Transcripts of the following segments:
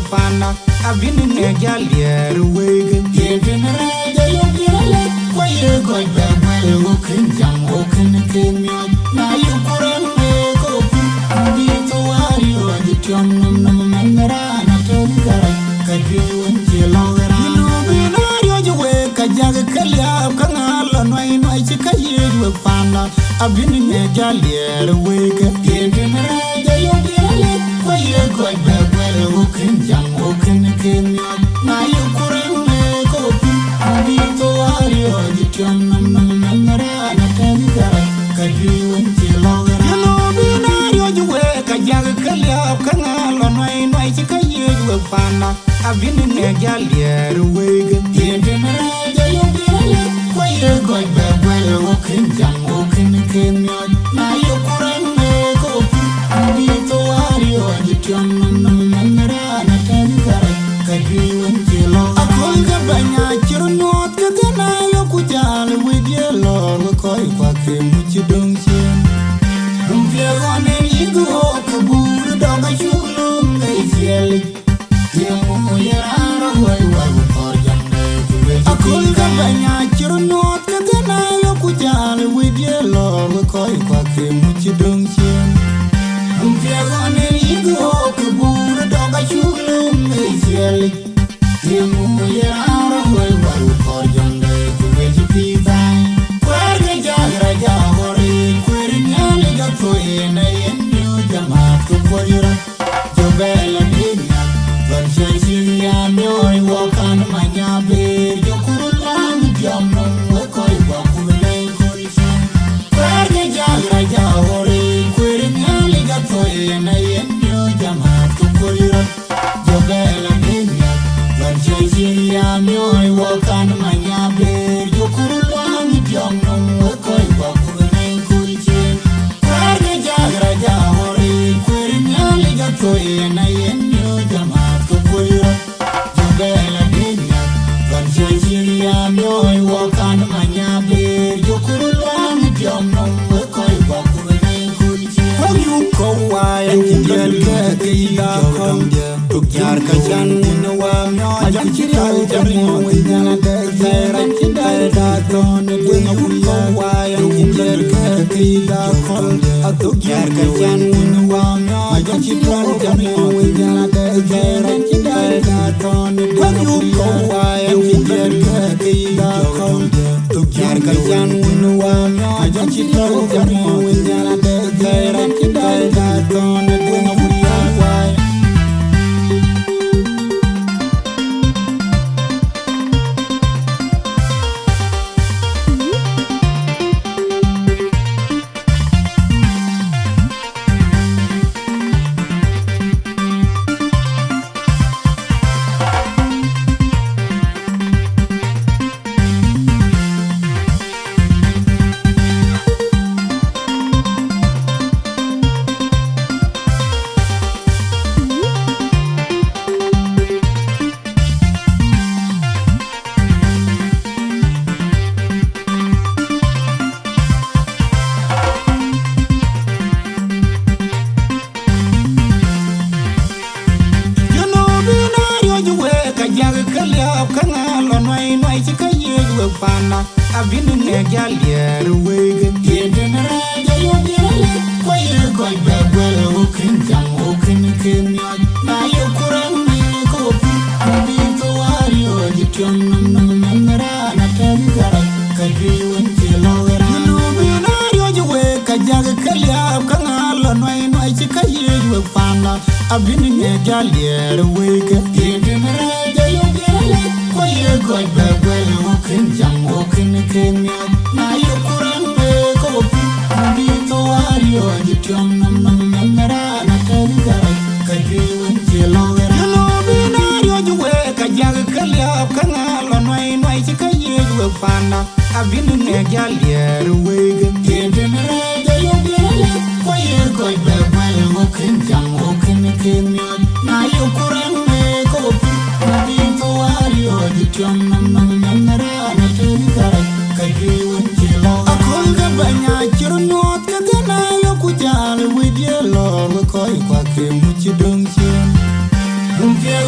pana I've been in a gallier away Getting a raja Why you go back well walking jam walking came out Now you couldn't make up Be to worry or the chum no manara Kadu and Jilong You know be not your way Kajaga Kalia Kanal and Wine Chika you pana I've been in a gallier away Getting a raja Why you go back well walking jam walking came out Now you couldn't make up Be to worry or the chum no manara Kadu and Jilong You know be not your way Kajaga Kalia Kanal and Wine Chika you pana I've been in a gallier away Getting a raja Why you go back well walking jam walking came out Now you couldn't make up Be to worry or the chum no manara Kadu and Jilong I call the banya chirnot Katana Yokujal with your lord Koi Kwake Muchidong Shin Don't fear on any go Kabur dog a shulum They I call the banya chirnot Katana Yokujal with your lord Koi Kwake Muchidong Shin Don't fear on any go Kabur dog a shulum They I've been in a gallier away Getting a raja Why you go back well walking jam walking came out Now you couldn't make up Be to worry or the chum no manara Kadu and Jilong You know be not your way Kajaga Kalia Kanal and Wine Chika you pana I've been in a gallier away Getting a raja Why you go back well walking jam walking came out Now you couldn't make up Be to worry or the chum no manara Kadu and Jilong You know be not your way Kajaga Kalia Kanal and Wine Chika you pana I've been in a gallier away Getting a raja Why you go back well walking jam walking came out Now you couldn't make up Be to worry or the chum no manara Kadu and Jilong I call the banya chirnot Katana Yokujal with your lord Koi Kwake Muchidong Shin Don't fear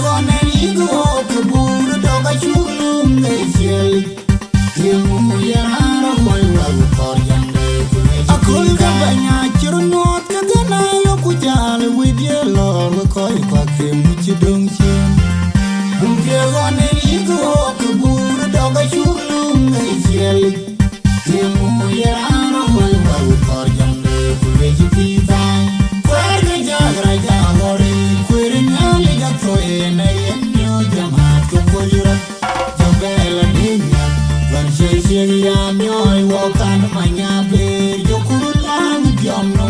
walkan manya ber jokurulam diamno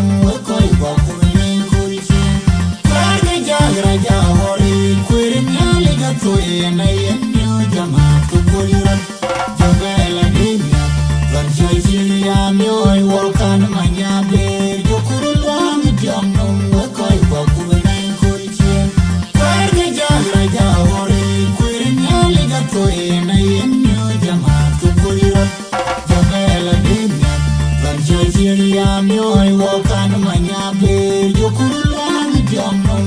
koi bakunen kulche Karga jagra jahori kwirnya liga toye na yenyo jama tukulirat Jabela dimya Lanjai siliam yoy walkan manya ber jokurulam diamno koi bakunen kulche Karga jagra jahori kwirnya liga toye na yenyo jama tukulirat Jabela dimya Lanjai siliam yoy walkan manya ber jokurulam diamno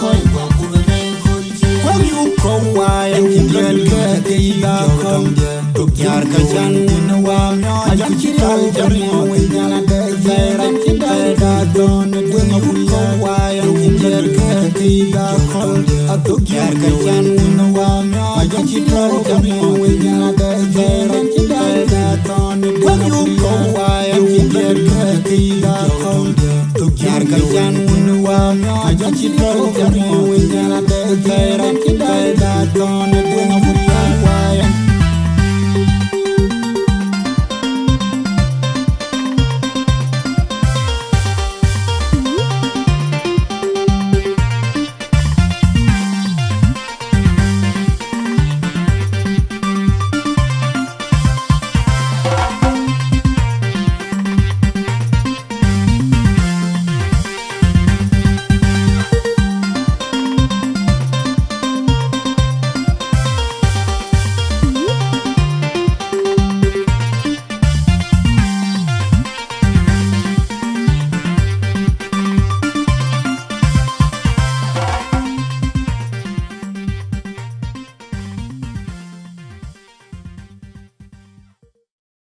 koi bakunen kulche Kwayu kowai Indian kaya kong Tukyar kajan Nawam no Ajakiril Jammo Winyana Dezera Kida Don Dwema kowai Indian kaya kong Tukyar kajan Nawam no Ajakiril Jammo Winyana Dezera Kida Don Kwayu kowai Indian kaya kong Tukyar kajan Nawam no Ajakiril Jammo Winyana Dezera